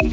Hello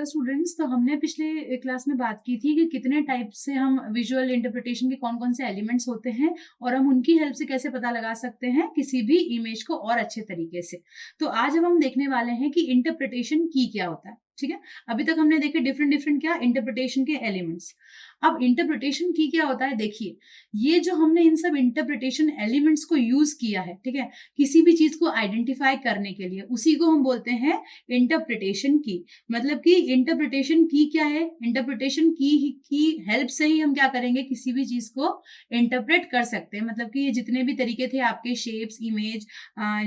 students, तो हमने पिछले क्लास में बात की थी कि कितने टाइप से हम विजुअल इंटरप्रिटेशन के कौन कौन से एलिमेंट्स होते हैं और हम उनकी हेल्प से कैसे पता लगा सकते हैं किसी भी इमेज को और अच्छे तरीके से। तो आज अब हम देखने वाले हैं कि इंटरप्रिटेशन की क्या होता है। ठीक है, अभी तक हमने देखे डिफरेंट डिफरेंट क्या इंटरप्रिटेशन के एलिमेंट्स। अब इंटरप्रिटेशन की क्या होता है, देखिए ये जो हमने इन सब इंटरप्रिटेशन एलिमेंट्स को यूज किया है, ठीक है, किसी भी चीज को आइडेंटिफाई करने के लिए, उसी को हम बोलते हैं इंटरप्रिटेशन की। मतलब कि इंटरप्रिटेशन की क्या है, इंटरप्रिटेशन की हेल्प से ही हम क्या करेंगे, किसी भी चीज को इंटरप्रेट कर सकते हैं। मतलब कि ये जितने भी तरीके थे आपके, शेप्स, इमेज,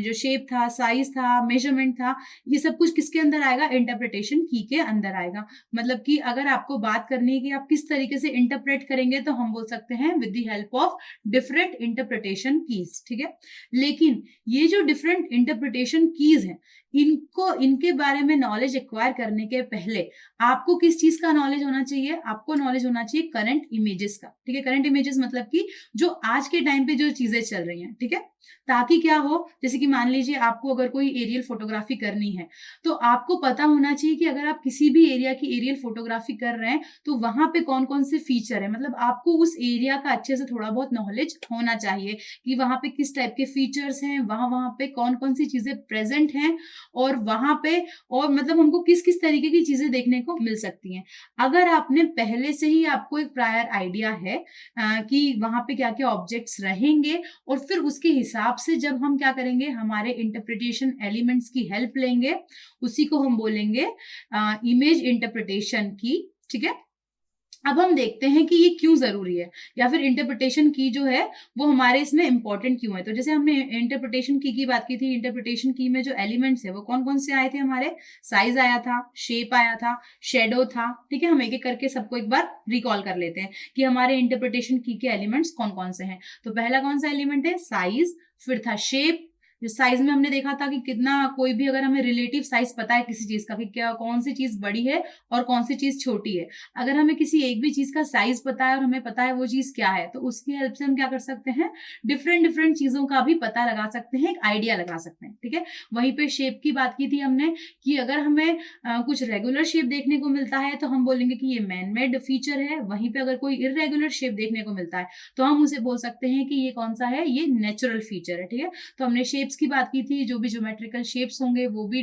जो शेप था, साइज था, मेजरमेंट था, ये सब कुछ किसके अंदर आएगा, इंटरप्रिटेशन की के अंदर आएगा। मतलब कि अगर आपको बात करनी है कि आप किस तरीके से इंटरप्रेट करेंगे, तो हम बोल सकते हैं with the help of different interpretation keys. ठीक है, लेकिन ये जो डिफरेंट इंटरप्रिटेशन कीज हैं, इनको इनके बारे में नॉलेज एक्वायर करने के पहले आपको किस चीज का नॉलेज होना चाहिए, आपको नॉलेज होना चाहिए करंट इमेजेस का। ठीक है, करंट इमेजेस मतलब कि जो आज के टाइम पे जो चीजें चल रही हैं, ठीक है, ताकि क्या हो, जैसे कि मान लीजिए आपको अगर कोई एरियल फोटोग्राफी करनी है, तो आपको पता होना चाहिए कि अगर आप किसी भी एरिया की एरियल फोटोग्राफी कर रहे हैं, तो वहां पे कौन कौन से फीचर है, मतलब आपको उस एरिया का अच्छे से थोड़ा बहुत नॉलेज होना चाहिए कि वहां पे किस टाइप के फीचर्स हैं, वहां वहां पे कौन कौन सी चीजें प्रेजेंट हैं, और वहां पे और मतलब हमको किस किस तरीके की चीजें देखने को मिल सकती हैं। अगर आपने पहले से ही, आपको एक प्रायर आइडिया है कि वहां पे क्या क्या ऑब्जेक्ट्स रहेंगे, और फिर उसके हिसाब से जब हम क्या करेंगे, हमारे इंटरप्रिटेशन एलिमेंट्स की हेल्प लेंगे, उसी को हम बोलेंगे इमेज इंटरप्रिटेशन की। ठीक है, अब हम देखते हैं कि ये क्यों जरूरी है, या फिर इंटरप्रिटेशन की जो है वो हमारे इसमें इंपॉर्टेंट क्यों है। तो जैसे हमने इंटरप्रिटेशन की बात की थी, इंटरप्रिटेशन की में जो एलिमेंट्स है वो कौन कौन से आए थे हमारे, साइज आया था, शेप आया था, शेडो था। ठीक है, हम एक एक करके सबको एक बार रिकॉल कर लेते हैं कि हमारे इंटरप्रिटेशन की के एलिमेंट्स कौन कौन से हैं। तो पहला कौन सा एलिमेंट है, साइज, फिर था शेप। साइज में हमने देखा था कि कितना, कोई भी अगर हमें रिलेटिव साइज पता है किसी चीज का कि क्या कौन सी चीज बड़ी है और कौन सी चीज छोटी है, अगर हमें किसी एक भी चीज का साइज पता है और हमें पता है वो चीज क्या है, तो उसकी हेल्प से हम क्या कर सकते हैं, डिफरेंट डिफरेंट चीजों का भी पता लगा सकते हैं, एक आइडिया लगा सकते हैं। ठीक है, वहीं पे शेप की बात की थी हमने कि अगर हमें कुछ रेगुलर शेप देखने को मिलता है, तो हम बोलेंगे कि ये मैन मेड फीचर है। वहीं पे अगर कोई इरेगुलर शेप देखने को मिलता है, तो हम उसे बोल सकते हैं कि ये कौन सा है, ये नेचुरल फीचर है। ठीक है, तो हमने शेप्स की बात की थी, जो भी ज्योमेट्रिकल शेप्स होंगे वो भी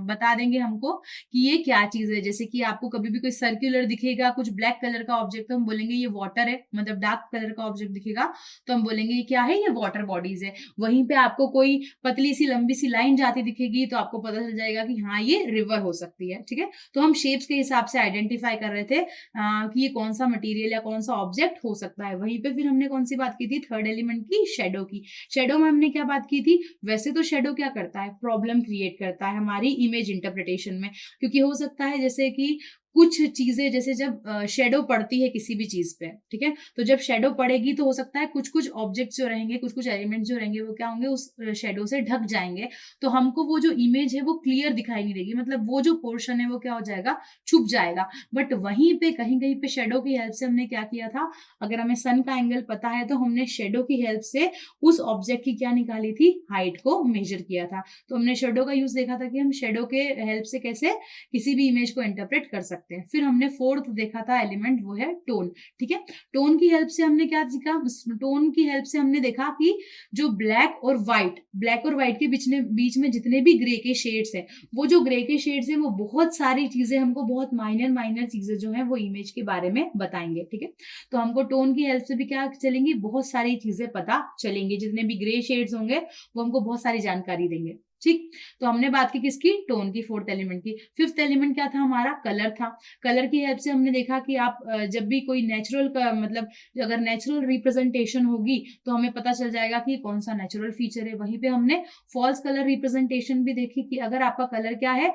बता देंगे हमको कि ये क्या चीज है। जैसे कि आपको कभी भी कोई सर्कुलर दिखेगा, कुछ ब्लैक कलर का ऑब्जेक्ट, तो हम बोलेंगे ये वाटर है, मतलब डार्क कलर का ऑब्जेक्ट दिखेगा तो हम बोलेंगे ये क्या है, ये वाटर बॉडीज है। वहीं पे आपको कोई पतली सी लंबी सी लाइन जाती दिखेगी, तो आपको पता चल जाएगा कि हाँ ये रिवर हो सकती है। ठीक है, तो हम शेप्स के हिसाब से आइडेंटिफाई कर रहे थे कि ये कौन सा मटीरियल या कौन सा ऑब्जेक्ट हो सकता है। वहीं पे फिर हमने कौन सी बात की थी, थर्ड एलिमेंट की, शेडो की। शेडो में हमने क्या बात की थी, वैसे तो शेडो क्या करता है, प्रॉब्लम क्रिएट करता है हमारी इमेज इंटरप्रिटेशन में। क्योंकि हो सकता है जैसे कि कुछ चीजें, जैसे जब शेडो पड़ती है किसी भी चीज पे, ठीक है, तो जब शेडो पड़ेगी तो हो सकता है कुछ कुछ ऑब्जेक्ट्स जो रहेंगे, कुछ कुछ एलिमेंट्स जो रहेंगे, वो क्या होंगे, उस शेडो से ढक जाएंगे। तो हमको वो जो इमेज है वो क्लियर दिखाई नहीं देगी, मतलब वो जो पोर्शन है वो क्या हो जाएगा, छुप जाएगा। बट वहीं पे कहीं कहीं पे शेडो की हेल्प से हमने क्या किया था, अगर हमें सन का एंगल पता है, तो हमने शेडो की हेल्प से उस ऑब्जेक्ट की क्या निकाली थी, हाइट को मेजर किया था। तो हमने शेडो का यूज देखा था कि हम शेडो के हेल्प से कैसे किसी भी इमेज को इंटरप्रेट कर सकते हैं। फिर हमने फोर्थ देखा था एलिमेंट, वो है टोन। ठीक है, टोन की हेल्प से हमने क्या सीखा, टोन की हेल्प से हमने देखा कि जो ब्लैक और व्हाइट के बीच में जितने भी ग्रे के शेड्स है, वो जो ग्रे के शेड्स है वो बहुत सारी चीजें हमको, बहुत माइनर माइनर चीजें जो है वो इमेज के बारे में बताएंगे। ठीक है, तो हमको टोन की हेल्प से भी क्या चलेंगी, बहुत सारी चीजें पता चलेंगी, जितने भी ग्रे शेड्स होंगे वो हमको बहुत सारी जानकारी देंगे। ठीक, तो हमने बात की किसकी, टोन की, फोर्थ एलिमेंट की। फिफ्थ एलिमेंट क्या था हमारा, कलर था। कलर की हेल्प से हमने देखा कि आप जब भी कोई नेचुरल का, मतलब अगर नेचुरल रिप्रेजेंटेशन होगी, तो हमें पता चल जाएगा कि कौन सा नेचुरल फीचर है। वहीं पे हमने फॉल्स कलर रिप्रेजेंटेशन भी देखी कि अगर आपका कलर क्या है,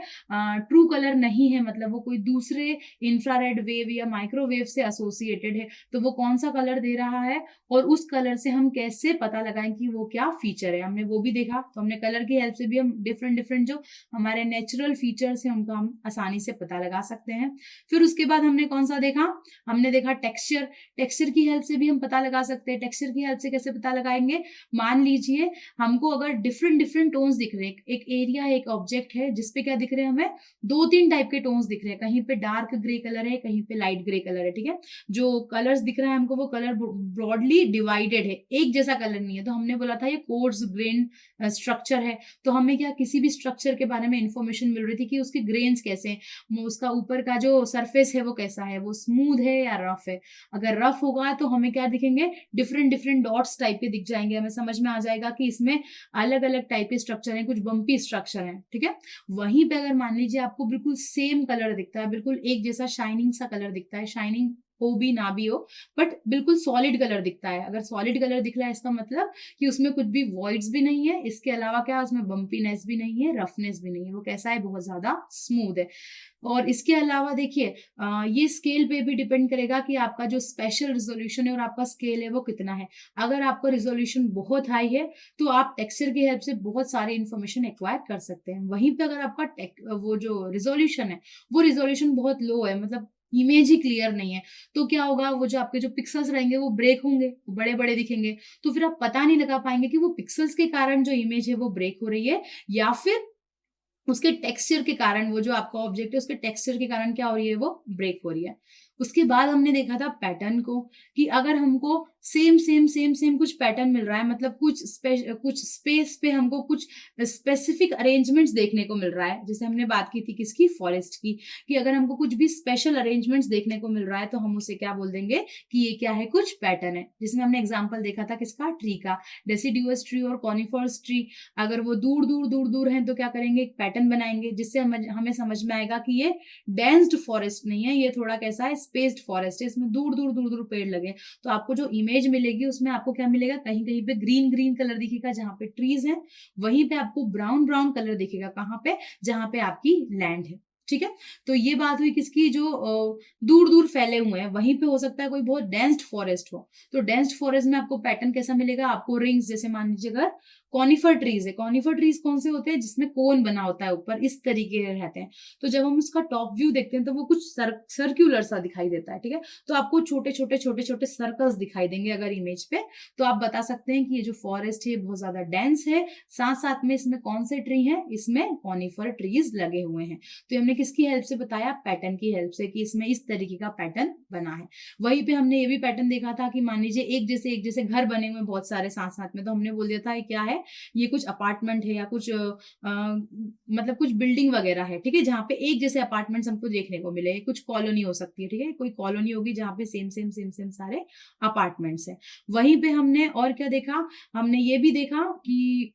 ट्रू कलर नहीं है, मतलब वो कोई दूसरे इंफ्रारेड वेव या माइक्रोवेव से एसोसिएटेड है, तो वो कौन सा कलर दे रहा है, और उस कलर से हम कैसे पता लगाएं कि वो क्या फीचर है, हमने वो भी देखा। तो हमने कलर की हेल्प से भी हम डिफरेंट डिफरेंट जो हमारे नेचुरल फीचर्स हैं उनका हम आसानी से पता लगा सकते हैं। फिर उसके बाद हमने कौन सा देखा, हमने देखा टेक्सचर। टेक्सचर की हेल्प से भी हम पता लगा सकते हैं। टेक्सचर की हेल्प से कैसे पता लगाएंगे, मान लीजिए हमको अगर डिफरेंट डिफरेंट टोन्स दिख रहे हैं, एक एरिया है, एक ऑब्जेक्ट है जिसपे क्या दिख रहे हैं, हमें 2-3 टाइप के टोन्स दिख रहे हैं, कहीं पे डार्क ग्रे कलर है, कहीं पे लाइट ग्रे कलर है, ठीक है। जो कलर्स दिख रहा है हमको वो कलर ब्रॉडली डिवाइडेड है, एक जैसा कलर नहीं है। तो हमने बोला था ये कोर्स ग्रेन स्ट्रक्चर है। तो हमें क्या किसी भी स्ट्रक्चर के बारे में इंफॉर्मेशन मिल रही थी कि उसके ग्रेन्स कैसे हैं, उसका ऊपर का जो सरफेस है वो कैसा है, वो स्मूथ है या रफ है। अगर रफ होगा तो हमें क्या दिखेंगे, डिफरेंट डिफरेंट डॉट्स टाइप के दिख जाएंगे, हमें समझ में आ जाएगा कि इसमें अलग अलग टाइप के स्ट्रक्चर हैं, कुछ बम्पी स्ट्रक्चर हैं, ठीक है। वहीं पे अगर मान लीजिए आपको बिल्कुल सेम कलर दिखता है, बिल्कुल एक जैसा शाइनिंग सा कलर दिखता है, शाइनिंग हो भी ना भी हो बट बिल्कुल सॉलिड कलर दिखता है। अगर सॉलिड कलर दिख रहा है इसका मतलब कि उसमें कुछ भी वॉइड्स भी नहीं है, इसके अलावा क्या उसमें बम्पीनेस भी नहीं है, रफनेस भी नहीं है, वो कैसा है, बहुत ज्यादा स्मूथ है। और इसके अलावा देखिए ये स्केल पे भी डिपेंड करेगा कि आपका जो स्पेशल रिजोल्यूशन है और आपका स्केल है वो कितना है। अगर आपका रिजोल्यूशन बहुत हाई है तो आप टेक्सचर की हेल्प से बहुत सारी इंफॉर्मेशन एक्वायर कर सकते हैं। वहीं पे अगर आपका वो जो रिजोल्यूशन है वो रिजोल्यूशन बहुत लो है, मतलब इमेज ही क्लियर नहीं है, तो क्या होगा, वो जो आपके जो पिक्सल्स रहेंगे वो ब्रेक होंगे, बड़े बड़े दिखेंगे। तो फिर आप पता नहीं लगा पाएंगे कि वो पिक्सल्स के कारण जो इमेज है वो ब्रेक हो रही है या फिर उसके टेक्सचर के कारण, वो जो आपका ऑब्जेक्ट है उसके टेक्सचर के कारण क्या हो रही है, वो ब्रेक हो रही है। उसके बाद हमने देखा था पैटर्न को, कि अगर हमको सेम सेम सेम सेम कुछ पैटर्न मिल रहा है, मतलब कुछ स्पेस पे हमको कुछ स्पेसिफिक अरेंजमेंट्स देखने को मिल रहा है, जैसे हमने बात की थी किसकी, फॉरेस्ट की, कि अगर हमको कुछ भी स्पेशल अरेंजमेंट्स देखने को मिल रहा है तो हम उसे क्या बोल देंगे कि ये क्या है, कुछ पैटर्न है। जिसमें हमने एग्जाम्पल देखा था किसका, ट्री का, डेसिडुअस ट्री और कॉनिफर्स ट्री। अगर वो दूर दूर दूर दूर हैं तो क्या करेंगे, एक पैटर्न बनाएंगे जिससे हमें समझ में आएगा कि ये डेंस्ड फॉरेस्ट नहीं है, ये थोड़ा कैसा है, स्पेस्ड फॉरेस्ट है, इसमें दूर दूर दूर दूर पेड़ लगे। तो आपको जो इमेज मिलेगी उसमें आपको क्या मिलेगा, कहीं कहीं पे ग्रीन ग्रीन कलर दिखेगा जहां पे ट्रीज है, वहीं पे आपको ब्राउन ब्राउन कलर दिखेगा कहाँ पे, जहां पे आपकी लैंड है, ठीक है। तो ये बात हुई किसकी, जो दूर दूर फैले हुए हैं। वहीं पे हो सकता है कोई बहुत डेंस्ड फॉरेस्ट हो, तो डेंस्ड फॉरेस्ट में आपको पैटर्न कैसा मिलेगा, आपको रिंग्स, जैसे मान लीजिए अगर कॉनिफर ट्रीज है, कॉनिफर ट्रीज कौन से होते हैं, जिसमें कोन बना होता है ऊपर, इस तरीके के रहते हैं। तो जब हम उसका टॉप व्यू देखते हैं तो वो कुछ सर्क्यूलर सा दिखाई देता है, ठीक है। तो आपको छोटे छोटे छोटे छोटे सर्कल्स दिखाई देंगे अगर इमेज पे, तो आप बता सकते हैं कि ये जो फॉरेस्ट है बहुत ज्यादा डेंस है, साथ साथ में इसमें कौन से ट्री है, इसमें कॉनिफर ट्रीज लगे हुए हैं। तो हमने किसकी हेल्प से बताया, पैटर्न की हेल्प से, कि इसमें इस तरीके का पैटर्न बना है। वहीं पे हमने ये भी पैटर्न देखा था कि मान लीजिए एक जैसे घर बने हुए बहुत सारे साथ साथ में, तो हमने बोल दिया था ये क्या है, ये कुछ अपार्टमेंट है या कुछ मतलब कुछ बिल्डिंग वगैरह है, ठीक है, जहाँ पे एक जैसे अपार्टमेंट्स हमको देखने को मिले, कुछ कॉलोनी हो सकती है, ठीक है, कोई कॉलोनी होगी जहाँ पे सेम सेम सेम सेम सारे अपार्टमेंट्स है। वहीं पे हमने और क्या देखा, हमने ये भी देखा कि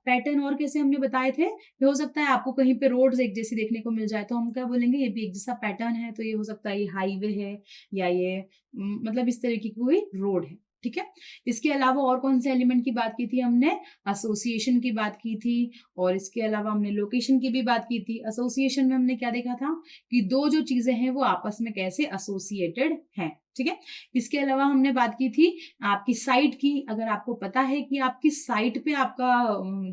पैटर्न और कैसे हमने बताए थे, ये हो सकता है आपको कहीं पे रोड्स एक जैसी देखने को मिल जाए तो हम क्या बोलेंगे, ये भी एक जैसा पैटर्न है, तो ये हो सकता है ये हाईवे है या ये मतलब इस तरीके की कोई रोड है, ठीक है। इसके अलावा और कौन से एलिमेंट की बात की थी हमने, एसोसिएशन की बात की थी, और इसके अलावा हमने लोकेशन की भी बात की थी। एसोसिएशन में हमने क्या देखा था कि दो जो चीजें हैं वो आपस में कैसे एसोसिएटेड हैं, ठीक है। इसके अलावा हमने बात की थी आपकी साइट की, अगर आपको पता है कि आपकी साइट पे आपका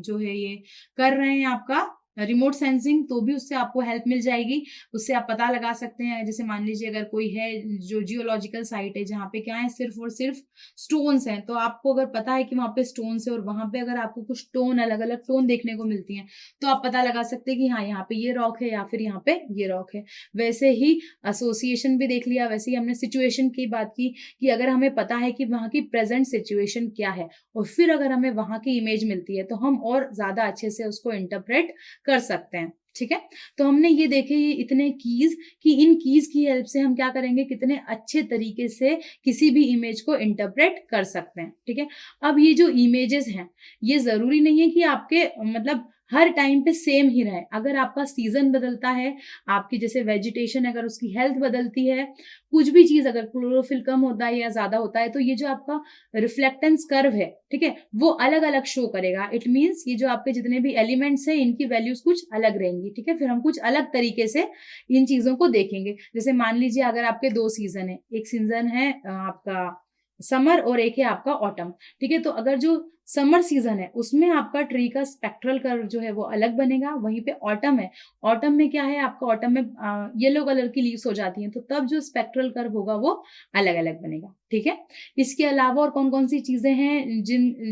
जो है ये कर रहे हैं आपका रिमोट सेंसिंग, तो भी उससे आपको हेल्प मिल जाएगी, उससे आप पता लगा सकते हैं। जैसे मान लीजिए अगर कोई है जो जियोलॉजिकल साइट है जहाँ पे क्या है, सिर्फ और सिर्फ स्टोन्स हैं, तो आपको अगर पता है कि वहां पे स्टोन्स है और वहां पे अगर आपको कुछ टोन, अलग अलग टोन देखने को मिलती हैं, तो आप पता लगा सकते हैं कि हाँ यहाँ पे ये रॉक है या फिर यहाँ पे ये रॉक है। वैसे ही एसोसिएशन भी देख लिया, वैसे ही हमने सिचुएशन की बात की कि अगर हमें पता है कि वहां की प्रेजेंट सिचुएशन क्या है और फिर अगर हमें वहां की इमेज मिलती है तो हम और ज्यादा अच्छे से उसको इंटरप्रेट कर सकते हैं, ठीक है। तो हमने ये देखे ये इतने कीज, कि इन कीज की हेल्प से हम क्या करेंगे, कितने अच्छे तरीके से किसी भी इमेज को इंटरप्रेट कर सकते हैं, ठीक है। अब ये जो इमेजेस हैं ये जरूरी नहीं है कि आपके मतलब हर टाइम पे सेम ही रहे। अगर आपका सीजन बदलता है, आपकी जैसे वेजिटेशन अगर उसकी हेल्थ बदलती है, कुछ भी चीज अगर क्लोरोफिल कम होता है या ज्यादा होता है, तो ये जो आपका रिफ्लेक्टेंस कर्व है, ठीक है, वो अलग अलग शो करेगा। इट मीन्स ये जो आपके जितने भी एलिमेंट्स हैं इनकी वैल्यूज कुछ अलग रहेंगी, ठीक है। फिर हम कुछ अलग तरीके से इन चीजों को देखेंगे। जैसे मान लीजिए अगर आपके दो सीजन है, एक सीजन है आपका समर और एक है आपका ऑटम, ठीक है। तो अगर जो समर सीजन है उसमें आपका ट्री का स्पेक्ट्रल कर्व जो है वो अलग बनेगा। वहीं पे ऑटम है, ऑटम में क्या है, आपका ऑटम में येलो कलर की लीव्स हो जाती हैं, तो तब जो स्पेक्ट्रल कर्व होगा वो अलग अलग बनेगा। ठीक है, इसके अलावा और कौन कौन सी चीजें हैं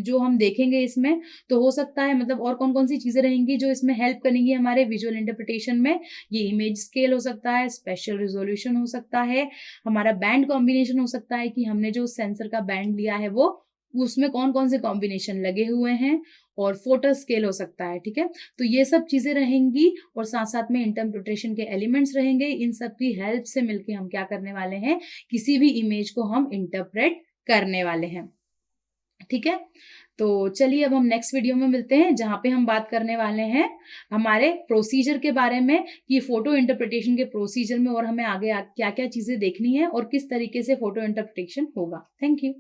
जो हम देखेंगे इसमें, तो हो सकता है मतलब और कौन कौन सी चीजें रहेंगी जो इसमें हेल्प करेंगी हमारे विजुअल इंटरप्रिटेशन में। ये इमेज स्केल हो सकता है, स्पेशल रिजोल्यूशन हो सकता है, हमारा बैंड कॉम्बिनेशन हो सकता है कि हमने जो सेंसर का बैंड लिया है वो उसमें कौन कौन से कॉम्बिनेशन लगे हुए हैं, और फोटो स्केल हो सकता है। ठीक है, तो ये सब चीजें रहेंगी और साथ साथ में इंटरप्रिटेशन के एलिमेंट्स रहेंगे। इन सब की हेल्प से मिलके हम क्या करने वाले हैं, किसी भी इमेज को हम इंटरप्रेट करने वाले हैं। ठीक है, तो चलिए अब हम नेक्स्ट वीडियो में मिलते हैं जहां पे हम बात करने वाले हैं हमारे प्रोसीजर के बारे में कि फोटो इंटरप्रिटेशन के प्रोसीजर में और हमें आगे क्या क्या चीजें देखनी है और किस तरीके से फोटो इंटरप्रिटेशन होगा। Thank you.